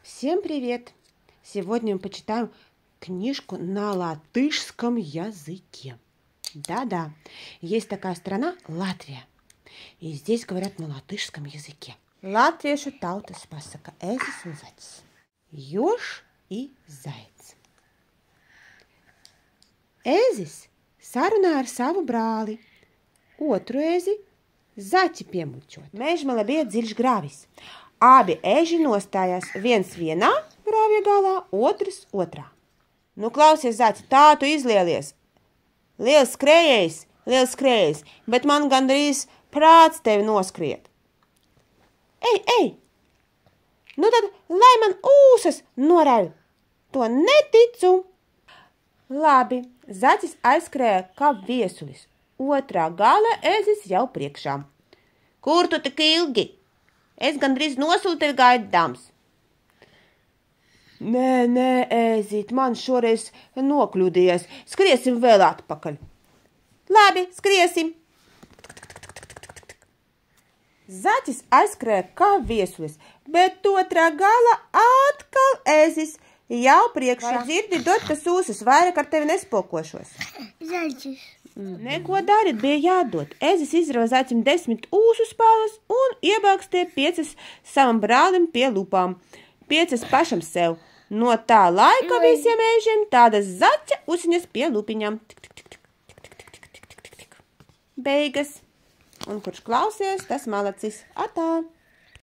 Всем привет! Сегодня мы почитаем книжку на латышском языке. Да-да, есть такая страна Латвия, и здесь говорят на латышском языке. Latviešu tautas pasaka ezis un zaķis. Jošs и zaids. Ezis sarunā ar savu brāli, otru ezi zaķi piemuļķot. Mežmala bija dziļš grāvis. Abi eži nostājās, viens vienā grāvja galā, otrs otrā. Nu, klausies, zaķi, tā tu izlielies. Liels skrējējs, bet man gandrīz prāts tevi noskriet. Ej! Nu tad, lai man ūsas norauj. To neticu. Labi, zaķis aizskrēja kā viesulis. Otrā gala ezis jau priekšā. Kur tu tik ilgi? Es gandrīz nosulu tevi gaidāms. Nē, ēzīt, man šoreiz nokļūdījies. Skriesim vēl atpakaļ. Labi, skriesim. Zaķis aizskrēja kā viesulis, bet otrā gala atkal ezis jau priekšā. Vai dzirdi, dot tas ūsas, vairāk ar tevi nespokošos. Zaķis. Neko darit, bija jādod. Ezis izrauj zaķim 10 ūsu spāles un iebākstie 5 savam brālim pie lupām, 5 pašam sev. No tā laika visiem ežiem tādas zaķa usiņas pie lupiņām. Beigas. Un kurš klausies, tas malacis. Atā!